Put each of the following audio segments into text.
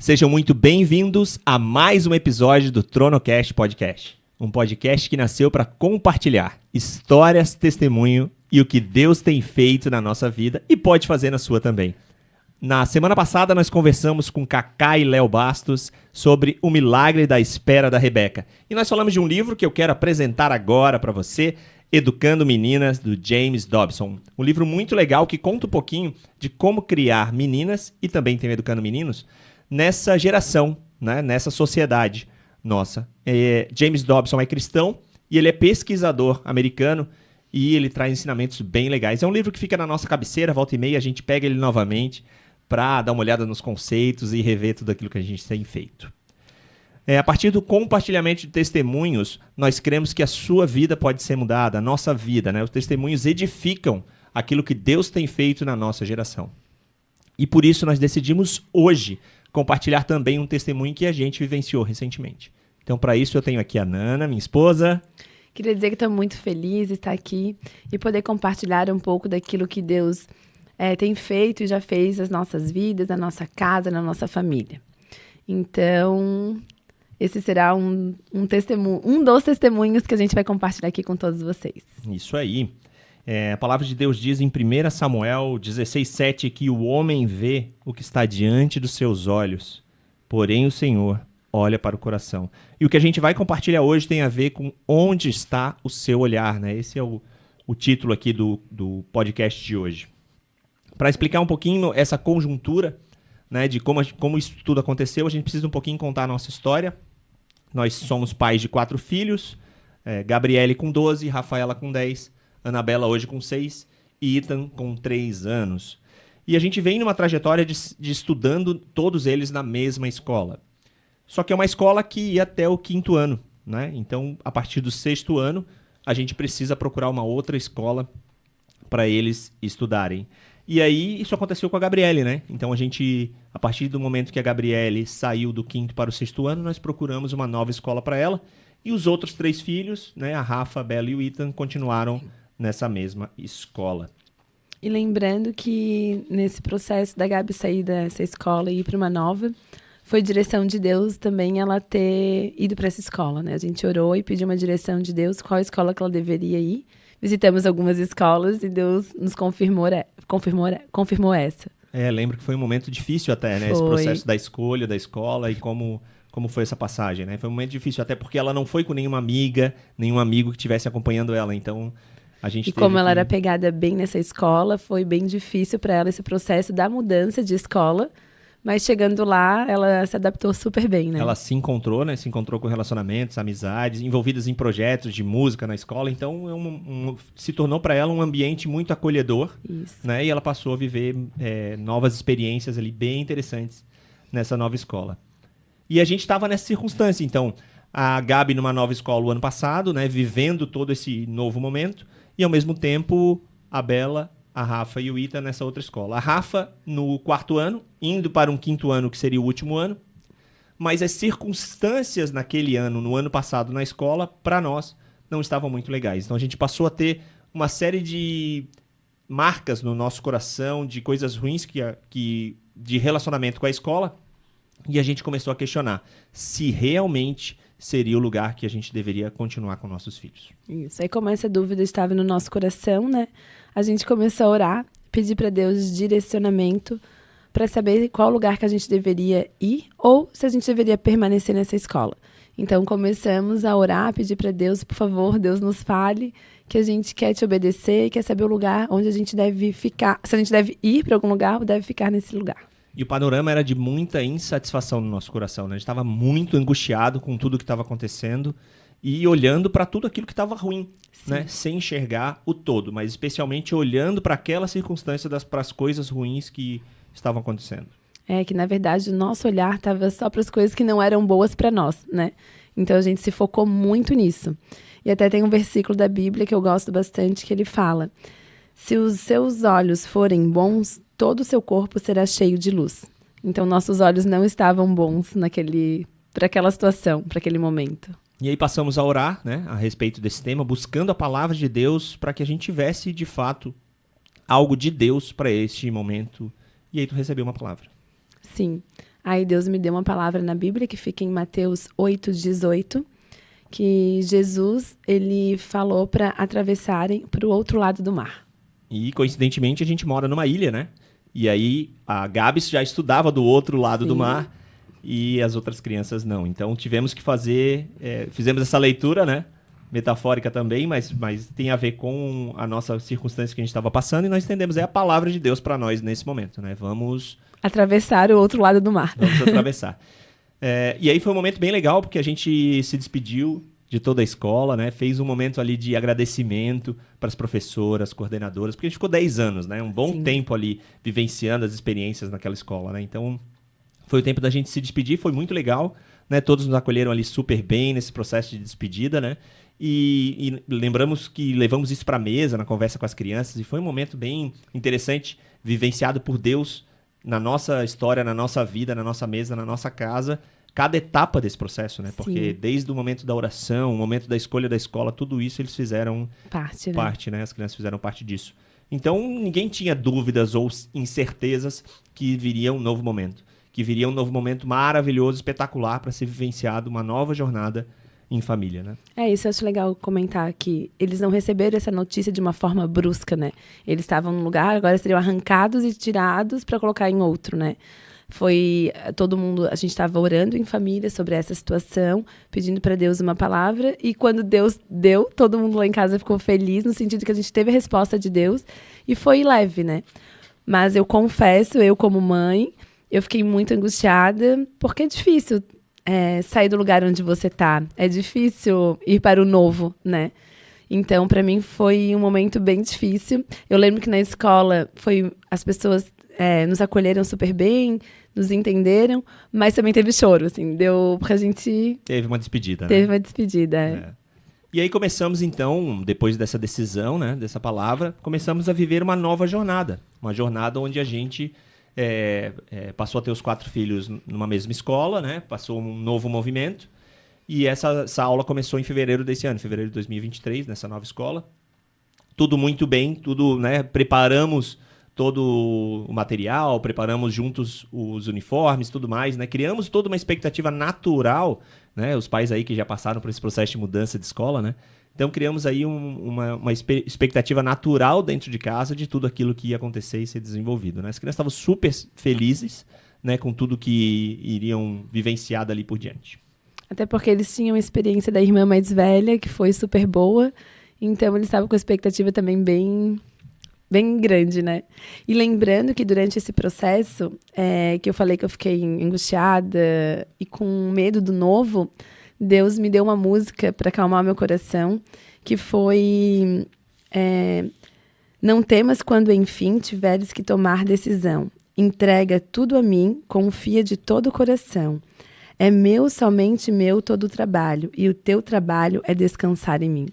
Sejam muito bem-vindos a mais um episódio do Tronocast Podcast. Um podcast que nasceu para compartilhar histórias, testemunho e o que Deus tem feito na nossa vida e pode fazer na sua também. Na semana passada nós conversamos com Cacá e Léo Bastos sobre o milagre da espera da Rebeca. E nós falamos de um livro que eu quero apresentar agora para você, Educando Meninas, do James Dobson. Um livro muito legal que conta um pouquinho de como criar meninas, e também tem Educando Meninos, nessa geração, né, nessa sociedade nossa. James Dobson é cristão e ele é pesquisador americano e ele traz ensinamentos bem legais. É um livro que fica na nossa cabeceira, volta e meia, a gente pega ele novamente para dar uma olhada nos conceitos e rever tudo aquilo que a gente tem feito. A partir do compartilhamento de testemunhos, nós cremos que a sua vida pode ser mudada, a nossa vida, né? Os testemunhos edificam aquilo que Deus tem feito na nossa geração. E por isso nós decidimos hoje compartilhar também um testemunho que a gente vivenciou recentemente. Então, para isso, eu tenho aqui a Nana, minha esposa. Queria dizer que estou muito feliz de estar aqui e poder compartilhar um pouco daquilo que Deus tem feito e já fez nas nossas vidas, na nossa casa, na nossa família. Então, esse será um dos testemunhos que a gente vai compartilhar aqui com todos vocês. Isso aí. A palavra de Deus diz em 1 Samuel 16:7 que o homem vê o que está diante dos seus olhos, porém o Senhor olha para o coração. E o que a gente vai compartilhar hoje tem a ver com onde está o seu olhar, né? Esse é o título aqui do podcast de hoje. Para explicar um pouquinho essa conjuntura, né, de como isso tudo aconteceu, a gente precisa um pouquinho contar a nossa história. Nós somos pais de 4 filhos, Gabriele com 12, Rafaela com 10, Anabela hoje com 6 e Ethan com 3 anos. E a gente vem numa trajetória de estudando todos eles na mesma escola. Só que é uma escola que ia até o 5º ano, né? Então, a partir do 6º ano, a gente precisa procurar uma outra escola para eles estudarem. E aí, isso aconteceu com a Gabriele, né? Então, a partir do momento que a Gabriele saiu do 5º para o 6º ano, nós procuramos uma nova escola para ela. E os outros 3 filhos, né? A Rafa, a Bela e o Ethan, continuaram nessa mesma escola. E lembrando que nesse processo da Gabi sair dessa escola e ir para uma nova, foi direção de Deus também ela ter ido para essa escola, né? A gente orou e pediu uma direção de Deus, qual escola que ela deveria ir. Visitamos algumas escolas e Deus nos confirmou essa. Lembro que foi um momento difícil até, né? Esse processo da escolha da escola e como foi essa passagem, né? Foi um momento difícil até porque ela não foi com nenhuma amiga, nenhum amigo que estivesse acompanhando ela, então como ela era pegada bem nessa escola, foi bem difícil para ela esse processo da mudança de escola, mas chegando lá, ela se adaptou super bem, né? Ela se encontrou, né? Se encontrou com relacionamentos, amizades, envolvidas em projetos de música na escola, então se tornou para ela um ambiente muito acolhedor. Isso. Né? E ela passou a viver novas experiências ali bem interessantes nessa nova escola. E a gente estava nessa circunstância, então, a Gabi numa nova escola o ano passado, né? Vivendo todo esse novo momento, e ao mesmo tempo a Bela, a Rafa e o Ethan nessa outra escola. A Rafa no 4º ano, indo para um 5º ano, que seria o último ano, mas as circunstâncias naquele ano, no ano passado na escola, para nós, não estavam muito legais. Então a gente passou a ter uma série de marcas no nosso coração, de coisas ruins de relacionamento com a escola, e a gente começou a questionar se realmente seria o lugar que a gente deveria continuar com nossos filhos. Isso, aí como essa dúvida estava no nosso coração, né? A gente começou a orar, pedir para Deus direcionamento para saber qual lugar que a gente deveria ir ou se a gente deveria permanecer nessa escola. Então começamos a orar, pedir para Deus, por favor, Deus nos fale, que a gente quer te obedecer e quer saber o lugar onde a gente deve ficar. Se a gente deve ir para algum lugar ou deve ficar nesse lugar. E o panorama era de muita insatisfação no nosso coração, né? A gente estava muito angustiado com tudo que estava acontecendo e olhando para tudo aquilo que estava ruim, né? Sem enxergar o todo, mas especialmente olhando para aquela circunstância, para as coisas ruins que estavam acontecendo. Que na verdade o nosso olhar estava só para as coisas que não eram boas para nós, né? Então a gente se focou muito nisso. E até tem um versículo da Bíblia que eu gosto bastante que ele fala: se os seus olhos forem bons, todo o seu corpo será cheio de luz. Então, nossos olhos não estavam bons para aquela situação, para aquele momento. E aí passamos a orar, né, a respeito desse tema, buscando a palavra de Deus para que a gente tivesse, de fato, algo de Deus para este momento. E aí tu recebeu uma palavra. Sim. Aí Deus me deu uma palavra na Bíblia que fica em Mateus 8:18, que Jesus, ele falou para atravessarem para o outro lado do mar. E, coincidentemente, a gente mora numa ilha, né? E aí a Gabs já estudava do outro lado do mar e as outras crianças não. Então tivemos que fizemos essa leitura, né? Metafórica também, mas tem a ver com a nossa circunstância que a gente estava passando e nós entendemos, é a palavra de Deus para nós nesse momento, né? Vamos atravessar o outro lado do mar. Vamos atravessar. E aí foi um momento bem legal, porque a gente se despediu de toda a escola, né? Fez um momento ali de agradecimento para as professoras, coordenadoras, porque a gente ficou 10 anos, né? Um bom tempo ali vivenciando as experiências naquela escola, né? Então, foi o tempo da gente se despedir, foi muito legal, né? Todos nos acolheram ali super bem nesse processo de despedida, né? E lembramos que levamos isso para a mesa, na conversa com as crianças, e foi um momento bem interessante, vivenciado por Deus na nossa história, na nossa vida, na nossa mesa, na nossa casa, cada etapa desse processo, né? Porque desde o momento da oração, o momento da escolha da escola, tudo isso eles fizeram parte, né? As crianças fizeram parte disso. Então, ninguém tinha dúvidas ou incertezas que viria um novo momento. Que viria um novo momento maravilhoso, espetacular, para ser vivenciado uma nova jornada em família, né? Isso eu acho legal comentar aqui. Eles não receberam essa notícia de uma forma brusca, né? Eles estavam num lugar, agora seriam arrancados e tirados para colocar em outro, né? Foi todo mundo, a gente estava orando em família sobre essa situação, pedindo para Deus uma palavra, e quando Deus deu, todo mundo lá em casa ficou feliz, no sentido que a gente teve a resposta de Deus, e foi leve, né? Mas eu confesso, eu como mãe, eu fiquei muito angustiada, porque é difícil sair do lugar onde você tá, é difícil ir para o novo, né? Então, para mim, foi um momento bem difícil. Eu lembro que na escola, as pessoas nos acolheram super bem, nos entenderam, mas também teve choro, assim, deu pra gente... Teve uma despedida, Teve né? uma despedida, E aí começamos, então, depois dessa decisão, né, dessa palavra, começamos a viver uma nova jornada. Uma jornada onde a gente passou a ter os 4 filhos numa mesma escola, né? Passou um novo movimento. E essa aula começou em fevereiro desse ano, fevereiro de 2023, nessa nova escola. Tudo muito bem, tudo, né? Preparamos todo o material, preparamos juntos os uniformes, tudo mais, né? Criamos toda uma expectativa natural, né? Os pais aí que já passaram por esse processo de mudança de escola, né? Então criamos aí uma expectativa natural dentro de casa de tudo aquilo que ia acontecer e ser desenvolvido, né? As crianças estavam super felizes, né? Com tudo que iriam vivenciar dali por diante. Até porque eles tinham a experiência da irmã mais velha, que foi super boa, então eles estavam com a expectativa também bem grande, né? E lembrando que durante esse processo, que eu falei que eu fiquei angustiada e com medo do novo, Deus me deu uma música para acalmar meu coração, que foi Não temas quando enfim tiveres que tomar decisão. Entrega tudo a mim, confia de todo o coração. É meu, somente meu, todo o trabalho, e o teu trabalho é descansar em mim.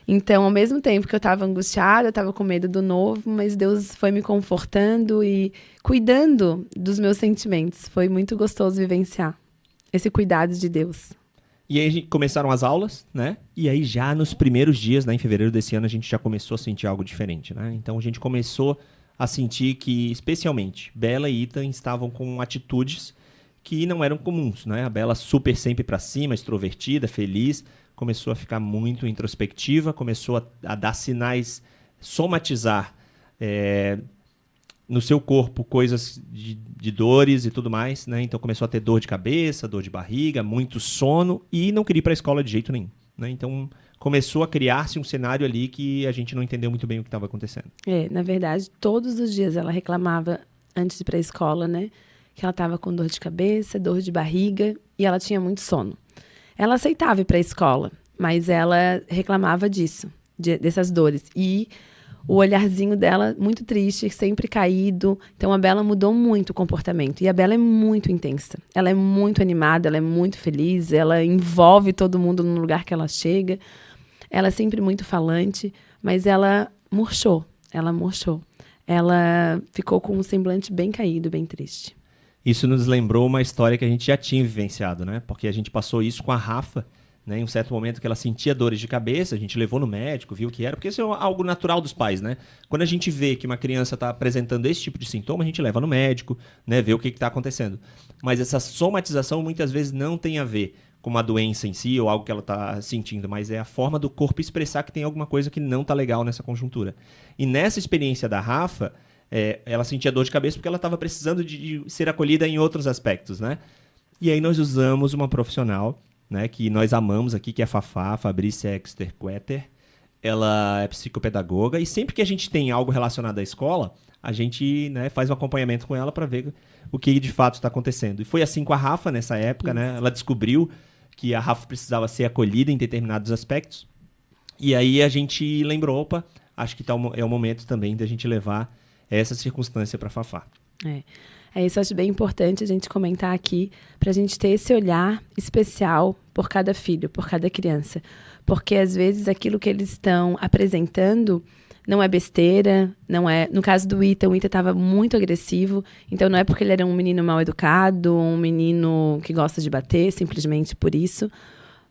Então, ao mesmo tempo que eu estava angustiada, eu estava com medo do novo, mas Deus foi me confortando e cuidando dos meus sentimentos. Foi muito gostoso vivenciar esse cuidado de Deus. E aí começaram as aulas, né? E aí já nos primeiros dias, né, em fevereiro desse ano, a gente já começou a sentir algo diferente, né? Então a gente começou a sentir que, especialmente, Bela e Ethan estavam com atitudes que não eram comuns, né? A Bela super sempre para cima, extrovertida, feliz, começou a ficar muito introspectiva, começou a dar sinais, somatizar no seu corpo coisas de dores e tudo mais, né? Então começou a ter dor de cabeça, dor de barriga, muito sono e não queria ir para a escola de jeito nenhum, né? Então começou a criar-se um cenário ali que a gente não entendeu muito bem o que estava acontecendo. Na verdade, todos os dias ela reclamava antes de ir para a escola, né? Que ela estava com dor de cabeça, dor de barriga e ela tinha muito sono. Ela aceitava ir para a escola, mas ela reclamava disso, dessas dores. E o olharzinho dela muito triste, sempre caído. Então a Bela mudou muito o comportamento. E a Bela é muito intensa. Ela é muito animada, ela é muito feliz, ela envolve todo mundo no lugar que ela chega. Ela é sempre muito falante, mas ela murchou. Ela ficou com um semblante bem caído, bem triste. Isso nos lembrou uma história que a gente já tinha vivenciado, né? Porque a gente passou isso com a Rafa, né? Em um certo momento que ela sentia dores de cabeça, a gente levou no médico, viu o que era, porque isso é algo natural dos pais, né? Quando a gente vê que uma criança está apresentando esse tipo de sintoma, a gente leva no médico, né? Vê o que está acontecendo. Mas essa somatização muitas vezes não tem a ver com uma doença em si ou algo que ela está sentindo, mas é a forma do corpo expressar que tem alguma coisa que não está legal nessa conjuntura. E nessa experiência da Rafa, ela sentia dor de cabeça porque ela estava precisando de ser acolhida em outros aspectos, né? E aí nós usamos uma profissional, né, que nós amamos aqui, que é a Fafá, Fabrícia Exter-Queter. Ela é psicopedagoga e sempre que a gente tem algo relacionado à escola, a gente, né, faz um acompanhamento com ela para ver o que de fato está acontecendo. E foi assim com a Rafa nessa época, né? Ela descobriu que a Rafa precisava ser acolhida em determinados aspectos. E aí a gente lembrou, opa, acho que é o momento também da gente levar essa circunstância para a Fafá. Isso eu acho bem importante a gente comentar aqui, para a gente ter esse olhar especial por cada filho, por cada criança. Porque, às vezes, aquilo que eles estão apresentando não é besteira, não é... No caso do Ita, o Ita estava muito agressivo, então não é porque ele era um menino mal educado, um menino que gosta de bater, simplesmente por isso,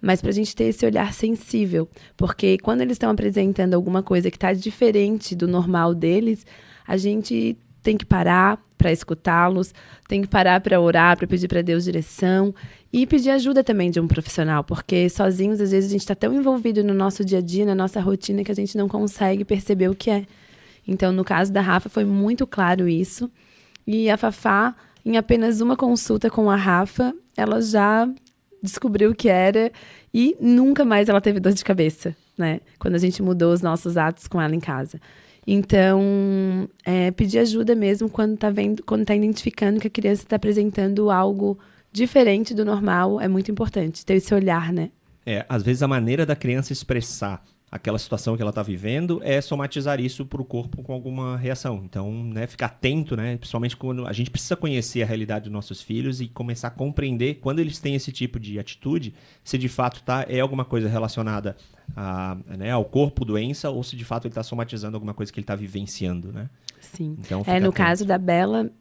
mas para a gente ter esse olhar sensível. Porque quando eles estão apresentando alguma coisa que está diferente do normal deles, a gente tem que parar para escutá-los, tem que parar para orar, para pedir para Deus direção e pedir ajuda também de um profissional, porque sozinhos, às vezes, a gente está tão envolvido no nosso dia a dia, na nossa rotina, que a gente não consegue perceber o que é. Então, no caso da Rafa, foi muito claro isso. E a Fafá, em apenas uma consulta com a Rafa, ela já descobriu o que era e nunca mais ela teve dor de cabeça, né? Quando a gente mudou os nossos atos com ela em casa. Então, pedir ajuda mesmo quando tá identificando que a criança está apresentando algo diferente do normal é muito importante, ter esse olhar, né? Às vezes a maneira da criança expressar aquela situação que ela está vivendo é somatizar isso para o corpo com alguma reação. Então, né, ficar atento, né, principalmente quando a gente precisa conhecer a realidade dos nossos filhos e começar a compreender quando eles têm esse tipo de atitude, se de fato é alguma coisa relacionada ao corpo, doença, ou se de fato ele está somatizando alguma coisa que ele está vivenciando, né? Sim. Então, no caso da Bela,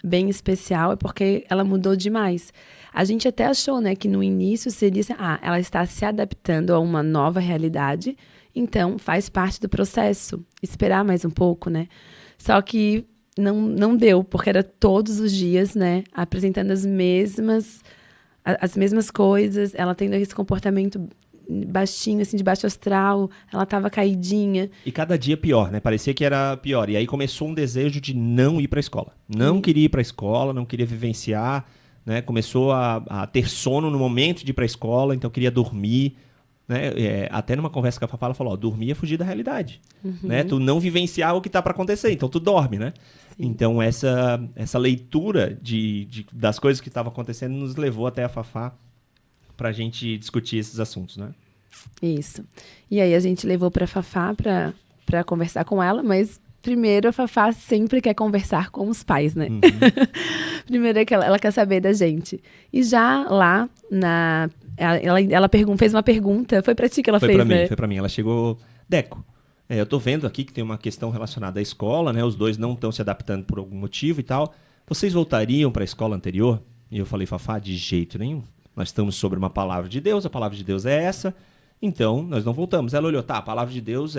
bem especial, é porque ela mudou demais. A gente até achou, né, que no início seria assim, ela está se adaptando a uma nova realidade, então faz parte do processo, esperar mais um pouco, né? Só que não deu, porque era todos os dias, né, apresentando as mesmas coisas, ela tendo esse comportamento baixinho, assim, de baixo astral, ela tava caidinha. E cada dia pior, né? Parecia que era pior. E aí começou um desejo de não ir para a escola. Não queria ir para a escola, não queria vivenciar, né? Começou a ter sono no momento de ir para a escola, então queria dormir, né? Até numa conversa com a Fafá, ela falou, dormir é fugir da realidade, né? Tu não vivenciar o que tá para acontecer, então tu dorme, né? Sim. Então essa leitura das coisas que estavam acontecendo nos levou até a Fafá pra gente discutir esses assuntos, né? Isso. E aí a gente levou pra Fafá pra conversar com ela, mas primeiro a Fafá sempre quer conversar com os pais, né? Uhum. Primeiro é que ela quer saber da gente. E já lá, ela fez uma pergunta, foi pra ti que ela fez, né? Foi pra mim. Ela chegou, Deco, eu tô vendo aqui que tem uma questão relacionada à escola, né? Os dois não estão se adaptando por algum motivo e tal. Vocês voltariam pra escola anterior? E eu falei, Fafá, de jeito nenhum. Nós estamos sobre uma palavra de Deus, a palavra de Deus é essa, então nós não voltamos. Ela olhou, a palavra de Deus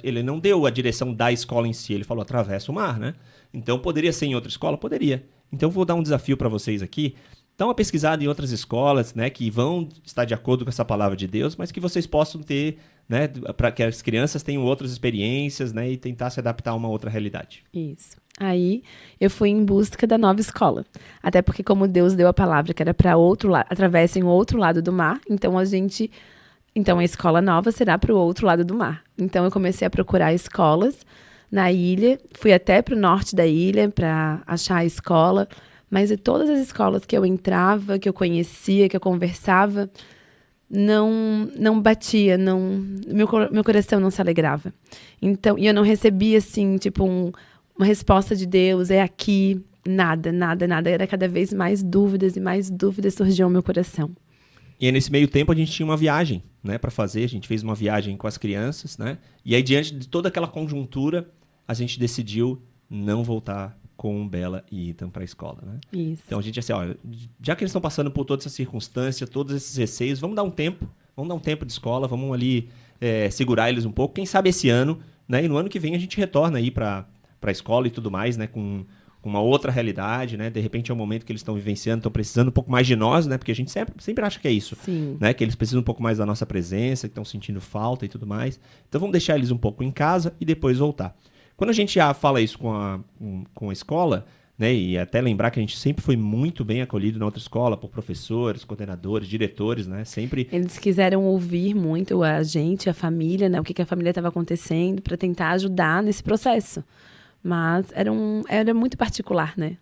ele não deu a direção da escola em si, ele falou, atravessa o mar, né? Então poderia ser em outra escola? Poderia. Então vou dar um desafio para vocês aqui, dá uma pesquisada em outras escolas, né, que vão estar de acordo com essa palavra de Deus, mas que vocês possam ter, né, para que as crianças tenham outras experiências, né, e tentar se adaptar a uma outra realidade. Isso. Aí eu fui em busca da nova escola. Até porque como Deus deu a palavra que era para outro lado, atravessem o outro lado do mar, então a escola nova será para o outro lado do mar. Então eu comecei a procurar escolas na ilha, fui até para o norte da ilha para achar a escola, mas de todas as escolas que eu entrava, que eu conhecia, que eu conversava, não batia, meu coração não se alegrava. Então, e eu não recebia assim, tipo uma resposta de Deus, é aqui, nada. Era cada vez mais dúvidas e mais dúvidas surgiam no meu coração. E aí, nesse meio tempo, a gente tinha uma viagem, né, para fazer. A gente fez uma viagem com as crianças, né? E aí, diante de toda aquela conjuntura, a gente decidiu não voltar com Bela e Ethan para a escola, né? Isso. Então a gente assim, ó, já que eles estão passando por toda essa circunstância, todos esses receios, vamos dar um tempo de escola, vamos ali segurar eles um pouco. Quem sabe esse ano, né? E no ano que vem a gente retorna aí para a escola e tudo mais, né? Com uma outra realidade, né? De repente é um momento que eles estão vivenciando, estão precisando um pouco mais de nós, né? Porque a gente sempre acha que é isso. Sim. Né? Que eles precisam um pouco mais da nossa presença, que estão sentindo falta e tudo mais. Então vamos deixar eles um pouco em casa e depois voltar. Quando a gente já fala isso com a escola, né? E até lembrar que a gente sempre foi muito bem acolhido na outra escola por professores, coordenadores, diretores, né? Sempre. Eles quiseram ouvir muito a gente, a família, né? O que a família estava acontecendo para tentar ajudar nesse processo. Mas era muito particular, né?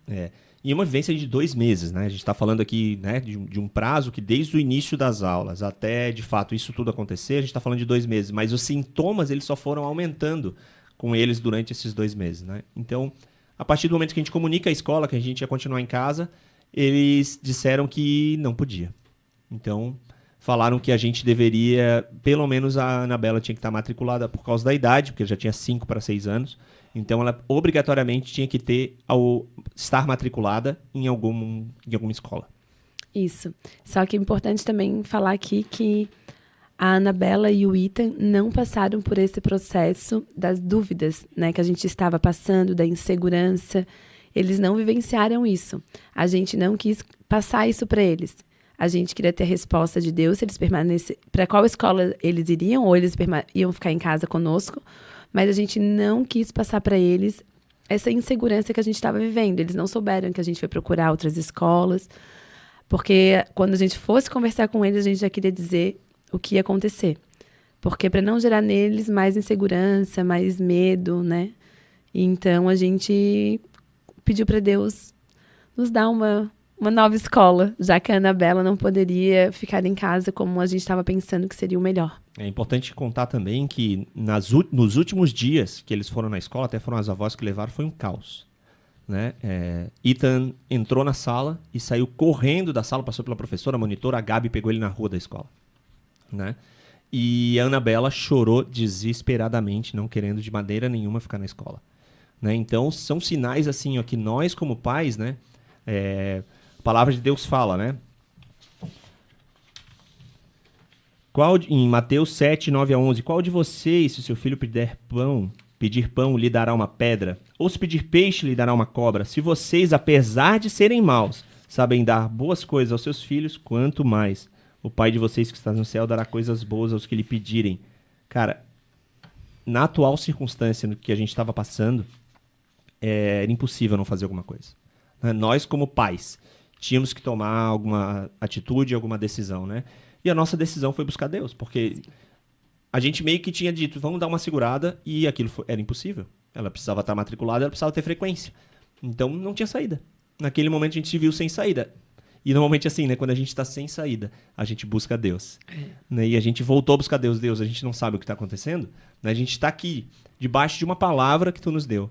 E uma vivência de 2 meses, né? A gente está falando aqui, né, de um prazo que desde o início das aulas até, de fato, isso tudo acontecer, a gente está falando de 2 meses. Mas os sintomas, eles só foram aumentando com eles durante esses 2 meses, né? Então, a partir do momento que a gente comunica à escola que a gente ia continuar em casa, eles disseram que não podia. Então, falaram que a gente deveria, pelo menos a Anabela tinha que estar matriculada por causa da idade, porque já tinha 5 para 6 anos. Então, ela obrigatoriamente tinha que estar matriculada em alguma escola. Isso. Só que é importante também falar aqui que a Anabela e o Ethan não passaram por esse processo das dúvidas, né, que a gente estava passando, da insegurança. Eles não vivenciaram isso. A gente não quis passar isso para eles. A gente queria ter a resposta de Deus, se eles para qual escola eles iriam, ou eles iam ficar em casa conosco. Mas a gente não quis passar para eles essa insegurança que a gente estava vivendo. Eles não souberam que a gente foi procurar outras escolas, porque quando a gente fosse conversar com eles, a gente já queria dizer o que ia acontecer. Porque para não gerar neles mais insegurança, mais medo, né? E então a gente pediu para Deus nos dar uma nova escola, já que a Anabela não poderia ficar em casa como a gente estava pensando que seria o melhor. É importante contar também que nos últimos dias que eles foram na escola, até foram as avós que levaram, foi um caos. Né? Ethan entrou na sala e saiu correndo da sala, passou pela professora, a monitora, a Gabi pegou ele na rua da escola. Né? E a Anabela chorou desesperadamente, não querendo de maneira nenhuma ficar na escola. Né? Então, são sinais assim, ó, que nós como pais, né, a palavra de Deus fala, né? Em Mateus 7, 9 a 11, qual de vocês, se seu filho pedir pão, lhe dará uma pedra? Ou se pedir peixe, lhe dará uma cobra? Se vocês, apesar de serem maus, sabem dar boas coisas aos seus filhos, quanto mais o Pai de vocês que está no céu dará coisas boas aos que lhe pedirem. Cara, na atual circunstância no que a gente estava passando, era impossível não fazer alguma coisa. Nós, como pais, tínhamos que tomar alguma atitude, alguma decisão, né? E a nossa decisão foi buscar Deus, porque a gente meio que tinha dito, vamos dar uma segurada, e aquilo era impossível. Ela precisava estar matriculada, ela precisava ter frequência. Então, não tinha saída. Naquele momento, a gente se viu sem saída. E normalmente assim, né? Quando a gente está sem saída, a gente busca Deus. Né? E a gente voltou a buscar Deus. Deus, a gente não sabe o que está acontecendo. Né? A gente está aqui, debaixo de uma palavra que tu nos deu.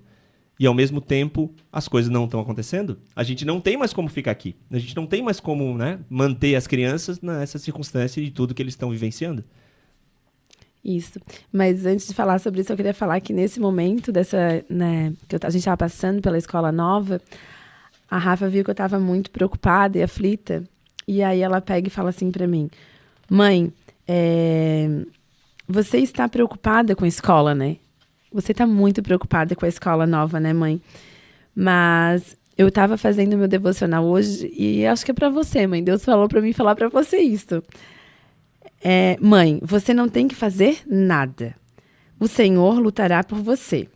E ao mesmo tempo, as coisas não estão acontecendo. A gente não tem mais como ficar aqui. A gente não tem mais como, né, manter as crianças nessa circunstância de tudo que eles estão vivenciando. Isso. Mas antes de falar sobre isso, eu queria falar que nesse momento que a gente estava passando pela escola nova, a Rafa viu que eu estava muito preocupada e aflita. E aí ela pega e fala assim para mim: mãe, você está preocupada com a escola, né? Você está muito preocupada com a escola nova, né, mãe? Mas eu estava fazendo meu devocional hoje e acho que é para você, mãe. Deus falou para mim falar para você isso. Mãe, você não tem que fazer nada. O Senhor lutará por você.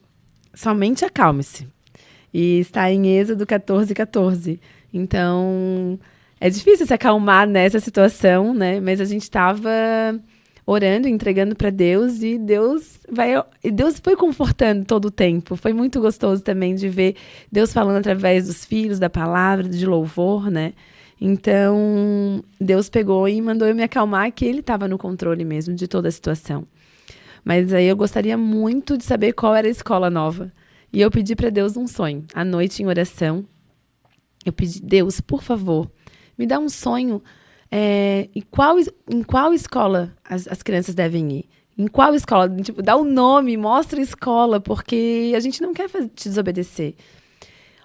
Somente acalme-se. E está em Êxodo 14:14. Então, é difícil se acalmar nessa situação, né? Mas a gente estava orando, entregando para Deus, e Deus foi confortando todo o tempo. Foi muito gostoso também de ver Deus falando através dos filhos, da palavra, de louvor, né? Então, Deus pegou e mandou eu me acalmar, que Ele estava no controle mesmo de toda a situação. Mas aí eu gostaria muito de saber qual era a escola nova. E eu pedi para Deus um sonho. À noite, em oração, eu pedi: Deus, por favor, me dá um sonho. Em qual escola as crianças devem ir? Em qual escola? Tipo, dá o nome, mostra a escola, porque a gente não quer te desobedecer.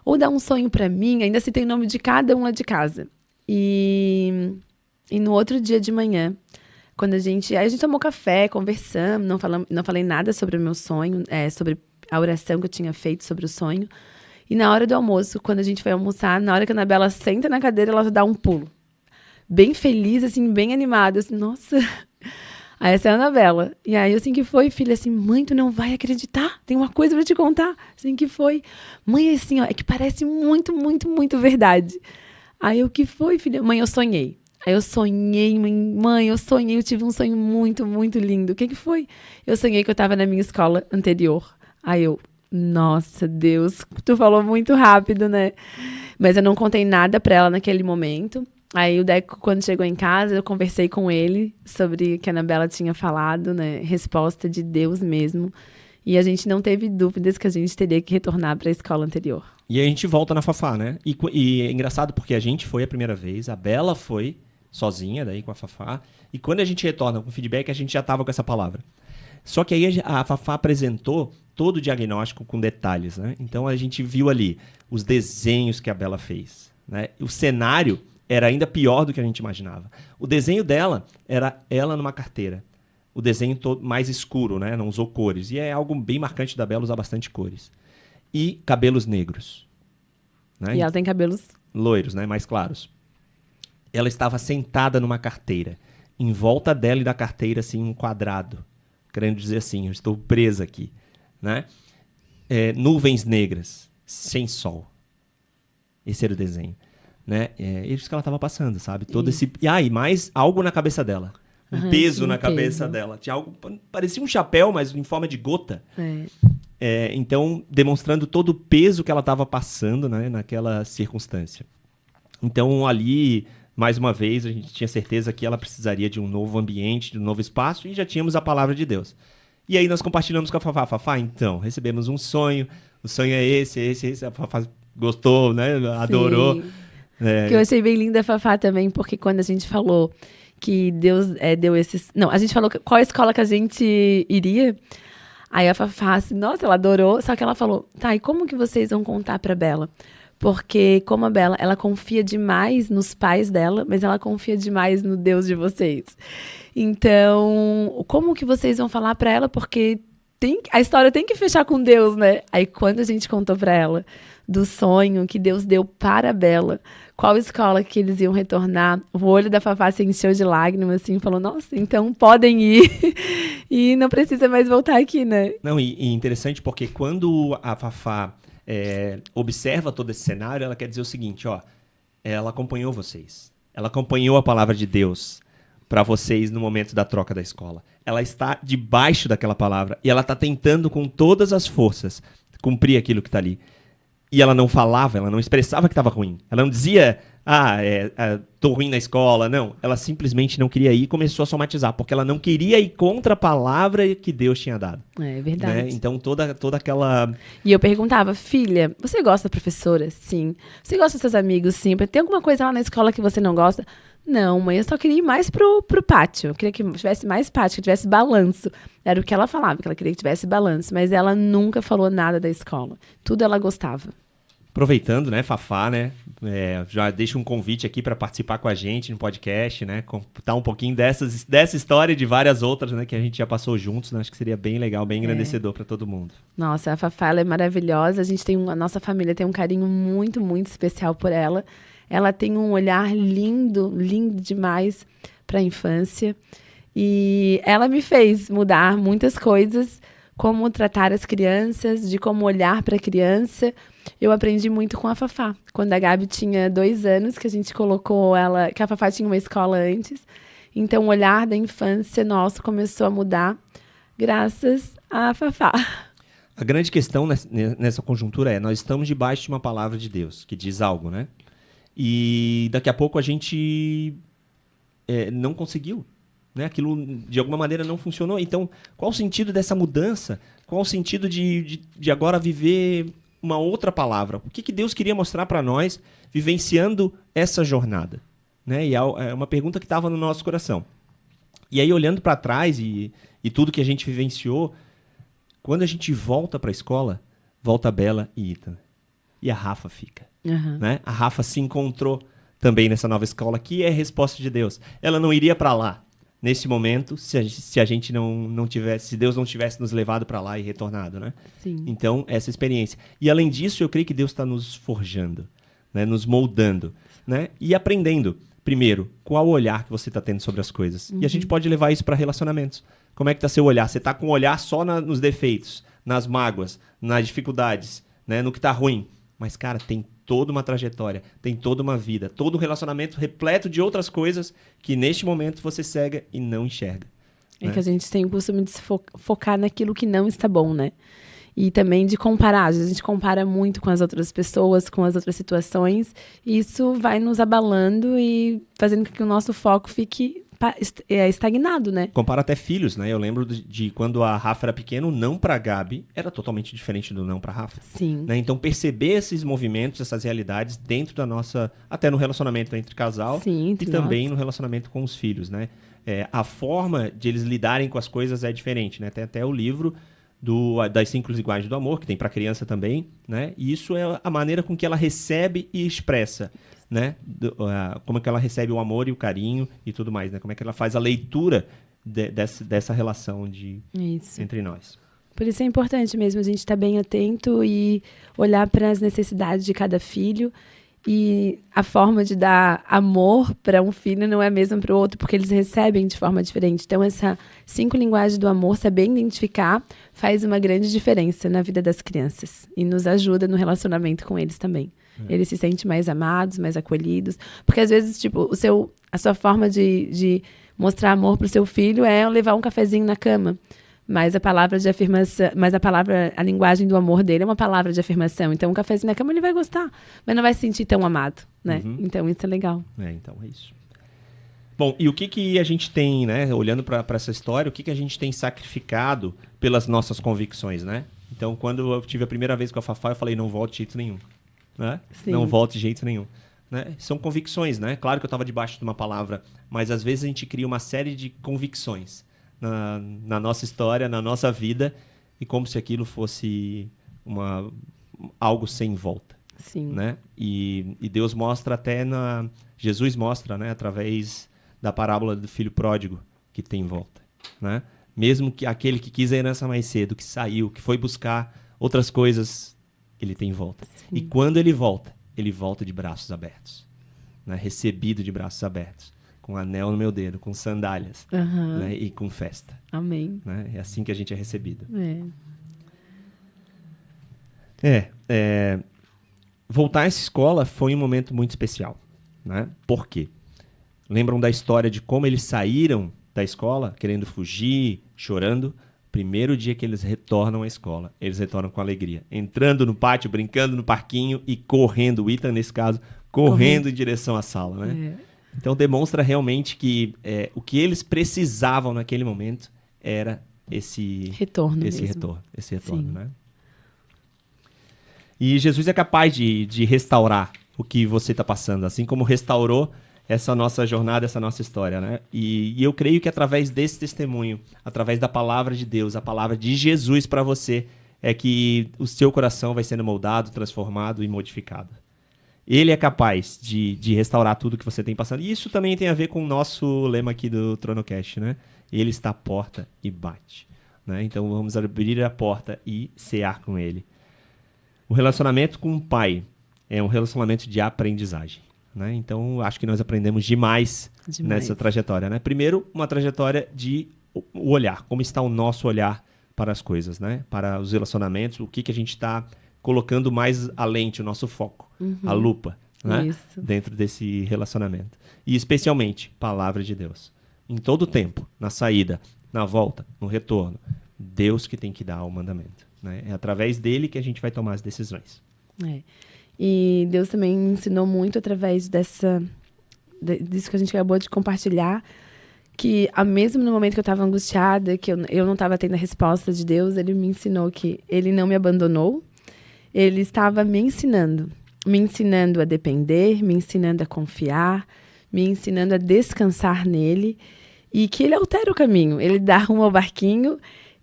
ou dá um sonho pra mim, ainda citei o nome de cada um lá de casa. E no outro dia de manhã, quando aí a gente tomou café, conversamos, não falei nada sobre o meu sonho, sobre a oração que eu tinha feito sobre o sonho. E na hora do almoço, quando a gente foi almoçar, na hora que a Anabela senta na cadeira, ela dá um pulo. Bem feliz, assim, bem animada. Assim, nossa... Aí essa é a Anabela. E aí, assim que foi, filha, assim, mãe, tu não vai acreditar? Tem uma coisa pra te contar. Assim que foi. Mãe, assim, ó, é que parece muito, muito, muito verdade. Aí, o que foi, filha? Mãe, eu sonhei. Aí eu sonhei, mãe, eu tive um sonho muito, muito lindo. O que foi? Eu sonhei que eu tava na minha escola anterior. Aí eu, nossa, Deus, tu falou muito rápido, né? Mas eu não contei nada pra ela naquele momento. Aí o Deco, quando chegou em casa, eu conversei com ele sobre o que a Anabela tinha falado, né? Resposta de Deus mesmo. E a gente não teve dúvidas que a gente teria que retornar para a escola anterior. E a gente volta na Fafá, né? E é engraçado porque a gente foi a primeira vez, a Bela foi sozinha daí com a Fafá. E quando a gente retorna com feedback, a gente já estava com essa palavra. Só que aí a Fafá apresentou todo o diagnóstico com detalhes, né? Então a gente viu ali os desenhos que a Bela fez, né? O cenário era ainda pior do que a gente imaginava. O desenho dela era ela numa carteira. O desenho mais escuro, né? Não usou cores. E é algo bem marcante da Bela usar bastante cores. E cabelos negros. Né? E ela tem cabelos... loiros, né? Mais claros. Ela estava sentada numa carteira. Em volta dela e da carteira, assim, um quadrado. Querendo dizer assim, eu estou presa aqui. Né? Nuvens negras, sem sol. Esse era o desenho. Né? Isso que ela estava passando, sabe? Todo esse... e mais algo na cabeça dela. Um peso na cabeça dela. Tinha algo... parecia um chapéu, mas em forma de gota. Então, demonstrando todo o peso que ela estava passando, né, naquela circunstância. Então, ali, mais uma vez, a gente tinha certeza que ela precisaria de um novo ambiente, de um novo espaço, e já tínhamos a palavra de Deus. E aí nós compartilhamos com a Fafá. Fafá, então, recebemos um sonho. O sonho é esse. A Fafá gostou, né? Adorou. Sim. Que eu achei bem linda a Fafá também, porque quando a gente falou que Deus deu esses... Não, a gente falou qual a escola que a gente iria. Aí a Fafá, assim, nossa, ela adorou. Só que ela falou, tá, e como que vocês vão contar pra Bela? Porque como a Bela, ela confia demais nos pais dela, mas ela confia demais no Deus de vocês. Então, como que vocês vão falar pra ela? Porque a história tem que fechar com Deus, né? Aí quando a gente contou pra ela do sonho que Deus deu para a Bela, qual escola que eles iam retornar, o olho da Fafá se encheu de lágrimas, assim, falou, nossa, então podem ir e não precisa mais voltar aqui, né? Não, e interessante porque quando a Fafá observa todo esse cenário, ela quer dizer o seguinte, ó, ela acompanhou vocês, ela acompanhou a palavra de Deus para vocês no momento da troca da escola. Ela está debaixo daquela palavra e ela está tentando com todas as forças cumprir aquilo que está ali. E ela não falava, ela não expressava que estava ruim. Ela não dizia, tô ruim na escola. Não, ela simplesmente não queria ir e começou a somatizar, porque ela não queria ir contra a palavra que Deus tinha dado. É verdade. Né? Então, toda aquela... E eu perguntava, filha, você gosta da professora? Sim. Você gosta dos seus amigos? Sim. Tem alguma coisa lá na escola que você não gosta? Não, mãe, eu só queria ir mais pro pátio. Eu queria que tivesse mais pátio, que tivesse balanço. Era o que ela falava, que ela queria que tivesse balanço. Mas ela nunca falou nada da escola. Tudo ela gostava. Aproveitando, né, Fafá, né? Já deixa um convite aqui para participar com a gente no podcast, né? Contar um pouquinho dessa história e de várias outras, né? Que a gente já passou juntos, né? Acho que seria bem legal, bem engrandecedor para todo mundo. Nossa, a Fafá, ela é maravilhosa. A nossa família tem um carinho muito, muito especial por ela. Ela tem um olhar lindo, lindo demais para a infância. E ela me fez mudar muitas coisas, como tratar as crianças, de como olhar para a criança. Eu aprendi muito com a Fafá. Quando a Gabi tinha 2 anos, que a gente colocou ela... Que a Fafá tinha uma escola antes. Então, o olhar da infância nosso começou a mudar graças à Fafá. A grande questão nessa conjuntura nós estamos debaixo de uma palavra de Deus, que diz algo, né? E daqui a pouco a gente não conseguiu. Né? Aquilo, de alguma maneira, não funcionou. Então, qual o sentido dessa mudança? Qual o sentido de agora viver uma outra palavra? O que Deus queria mostrar para nós vivenciando essa jornada? Né? E é uma pergunta que estava no nosso coração. E aí, olhando para trás e tudo que a gente vivenciou, quando a gente volta para a escola, volta Bela e Ethan. e a Rafa fica. Uhum. Né? A Rafa se encontrou também nessa nova escola, que é a resposta de Deus. Ela não iria para lá nesse momento se a gente não tivesse, se Deus não tivesse nos levado para lá e retornado, né? Sim. Então, essa experiência. E além disso, eu creio que Deus está nos forjando, né? Nos moldando, né? E aprendendo, primeiro, qual o olhar que você está tendo sobre as coisas. E a gente pode levar isso para relacionamentos. Como é que está seu olhar? Você está com o olhar só nos defeitos, nas mágoas, nas dificuldades, né? No que está ruim. Mas, cara, tem toda uma trajetória, tem toda uma vida, todo um relacionamento repleto de outras coisas que neste momento você cega e não enxerga. É né? que a gente tem o costume de se focar naquilo que não está bom, né? E também de comparar. Às vezes a gente compara muito com as outras pessoas, com as outras situações. E isso vai nos abalando e fazendo com que o nosso foco fique estagnado, né? Compara até filhos, né? Eu lembro de quando a Rafa era pequena, o não pra Gabi era totalmente diferente do não pra Rafa. Sim. Né? Então perceber esses movimentos, essas realidades dentro da nossa, até no relacionamento entre casal. Sim, entre e também nós. no relacionamento com os filhos, né? A forma de eles lidarem com as coisas é diferente, né? Tem até o livro das 5 linguagens do amor, que tem para criança também, né? E isso é a maneira com que ela recebe e expressa, né? Como é que ela recebe o amor e o carinho e tudo mais, né? Como é que ela faz a leitura dessa relação entre nós. Por isso é importante mesmo a gente estar bem atento e olhar para as necessidades de cada filho. E a forma de dar amor para um filho não é a mesma para o outro, porque eles recebem de forma diferente. Então, essa 5 linguagens do amor, saber identificar, faz uma grande diferença na vida das crianças. E nos ajuda no relacionamento com eles também. Eles se sentem mais amados, mais acolhidos. Porque, às vezes, tipo, a sua forma de mostrar amor para o seu filho é levar um cafezinho na cama. Mas a palavra de afirmação, a linguagem do amor dele é uma palavra de afirmação. Então, um cafezinho na cama ele vai gostar, mas não vai se sentir tão amado, né? Então, isso é legal. Então é isso. Bom, e o que a gente tem, né? Olhando para essa história, o que a gente tem sacrificado pelas nossas convicções, né? Então, quando eu tive a primeira vez com a Fafá, eu falei, não volte de jeito nenhum. Né? Sim. Não volte de jeito nenhum. Né? São convicções, né? Claro que eu estava debaixo de uma palavra, mas às vezes a gente cria uma série de convicções na nossa história, na nossa vida, e como se aquilo fosse algo sem volta. Sim. Né? E Deus mostra Jesus mostra, né, através da parábola do filho pródigo, que tem volta. Né? Mesmo que aquele que quis a herança mais cedo, que saiu, que foi buscar outras coisas, ele tem volta. Sim. E quando ele volta de braços abertos. Né? Recebido de braços abertos. Com anel no meu dedo, com sandálias, né? E com festa. Amém. Né? É assim que a gente é recebido. Voltar a essa escola foi um momento muito especial. Né? Por quê? Lembram da história de como eles saíram da escola, querendo fugir, chorando? Primeiro dia que eles retornam à escola, eles retornam com alegria. Entrando no pátio, brincando no parquinho e correndo, o Ethan, nesse caso, correndo em direção à sala. Né? Então demonstra realmente que o que eles precisavam naquele momento era esse retorno, né? E Jesus é capaz de restaurar o que você está passando, assim como restaurou essa nossa jornada, essa nossa história, né? E eu creio que através desse testemunho, através da palavra de Deus, a palavra de Jesus para você, é que o seu coração vai sendo moldado, transformado e modificado. Ele é capaz de restaurar tudo que você tem passando. E isso também tem a ver com o nosso lema aqui do TronoCast, né? Ele está à porta e bate. Né? Então vamos abrir a porta e cear com ele. O relacionamento com o pai é um relacionamento de aprendizagem. Né? Então acho que nós aprendemos demais nessa trajetória. Né? Primeiro, uma trajetória de o olhar. Como está o nosso olhar para as coisas, né? Para os relacionamentos, o que a gente está colocando mais a lente, o nosso foco, a lupa, né? Dentro desse relacionamento. E especialmente, palavra de Deus. Em todo o tempo, na saída, na volta, no retorno, Deus que tem que dar o mandamento. Né? É através dele que a gente vai tomar as decisões. E Deus também me ensinou muito através disso que a gente acabou de compartilhar, que mesmo no momento que eu estava angustiada, que eu não estava tendo a resposta de Deus, ele me ensinou que ele não me abandonou. Ele estava me ensinando a depender, me ensinando a confiar, me ensinando a descansar nele, e que ele altera o caminho, ele dá rumo ao barquinho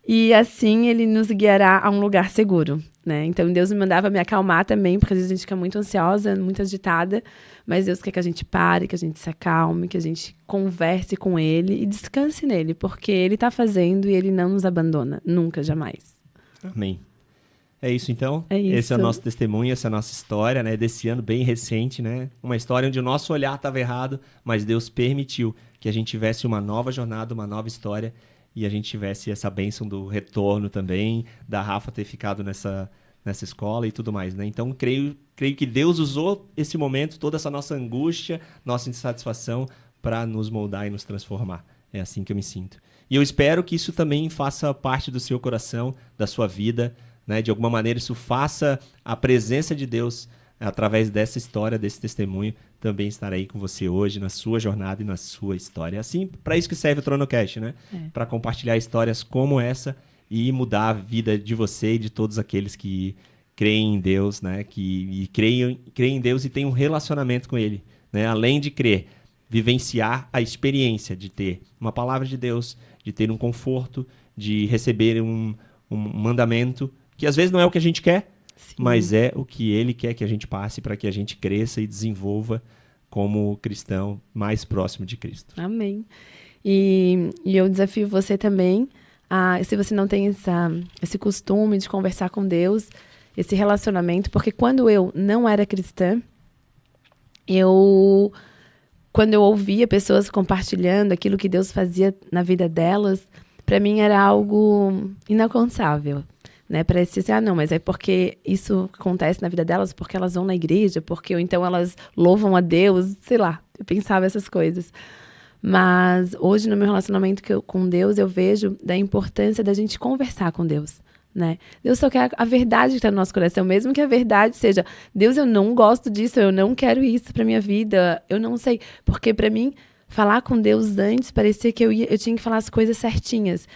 E assim ele nos guiará a um lugar seguro, né? Então Deus me mandava me acalmar também, porque às vezes a gente fica muito ansiosa, muito agitada, mas Deus quer que a gente pare, que a gente se acalme, que a gente converse com Ele e descanse nele, porque Ele está fazendo e Ele não nos abandona, nunca, jamais. Amém. É isso então? É isso. Esse é o nosso testemunho, essa é a nossa história, né? Desse ano bem recente, né? Uma história onde o nosso olhar estava errado, mas Deus permitiu que a gente tivesse uma nova jornada, uma nova história, e a gente tivesse essa bênção do retorno também, da Rafa ter ficado nessa escola e tudo mais, né? Então, creio que Deus usou esse momento, toda essa nossa angústia, nossa insatisfação, para nos moldar e nos transformar. É assim que eu me sinto. E eu espero que isso também faça parte do seu coração, da sua vida, né? De alguma maneira isso faça a presença de Deus, através dessa história, desse testemunho, também estar aí com você hoje, na sua jornada e na sua história. Assim, para isso que serve o TronoCast, né? Para compartilhar histórias como essa e mudar a vida de você e de todos aqueles que creem em Deus, né? Que creem em Deus e têm um relacionamento com Ele, né? Além de crer, vivenciar a experiência de ter uma palavra de Deus, de ter um conforto, de receber um mandamento, que às vezes não é o que a gente quer, sim, mas é o que Ele quer que a gente passe para que a gente cresça e desenvolva como cristão mais próximo de Cristo. Amém. E eu desafio você também, se você não tem esse costume de conversar com Deus, esse relacionamento, porque quando eu não era cristã, quando eu ouvia pessoas compartilhando aquilo que Deus fazia na vida delas, para mim era algo inalcançável, né? Parecia assim, não, mas é porque isso acontece na vida delas, porque elas vão na igreja, ou então elas louvam a Deus, sei lá, eu pensava essas coisas. Mas hoje, no meu relacionamento com Deus, eu vejo da importância da gente conversar com Deus, né? Deus só quer a verdade que está no nosso coração, mesmo que a verdade seja, Deus, eu não gosto disso, eu não quero isso para minha vida, eu não sei. Porque para mim, falar com Deus antes parecia que eu tinha que falar as coisas certinhas.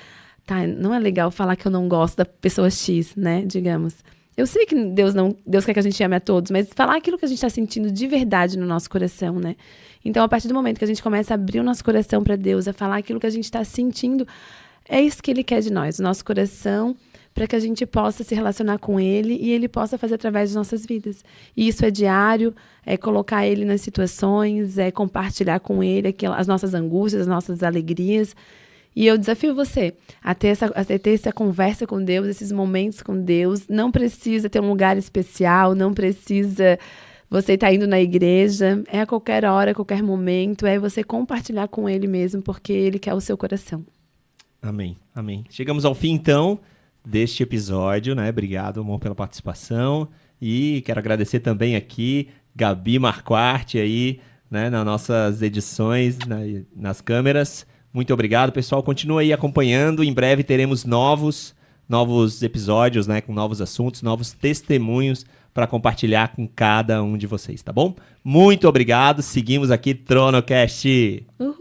Tá, não é legal falar que eu não gosto da pessoa X, né, digamos. Eu sei que Deus quer que a gente ame a todos, mas falar aquilo que a gente está sentindo de verdade no nosso coração, né? Então, a partir do momento que a gente começa a abrir o nosso coração para Deus, a falar aquilo que a gente está sentindo, é isso que Ele quer de nós, o nosso coração, para que a gente possa se relacionar com Ele e Ele possa fazer através de nossas vidas. E isso é diário, é colocar Ele nas situações, é compartilhar com Ele as nossas angústias, as nossas alegrias. E eu desafio você a ter essa conversa com Deus, esses momentos com Deus. Não precisa ter um lugar especial, não precisa você estar indo na igreja. É a qualquer hora, a qualquer momento. É você compartilhar com Ele mesmo, porque Ele quer o seu coração. Amém, amém. Chegamos ao fim, então, deste episódio, né? Obrigado, amor, pela participação. E quero agradecer também aqui, Gabi Marquardt, aí, né, nas nossas edições, nas câmeras. Muito obrigado, pessoal. Continua aí acompanhando. Em breve teremos novos episódios, né, com novos assuntos, novos testemunhos para compartilhar com cada um de vocês, tá bom? Muito obrigado. Seguimos aqui, TronoCast. Uhul.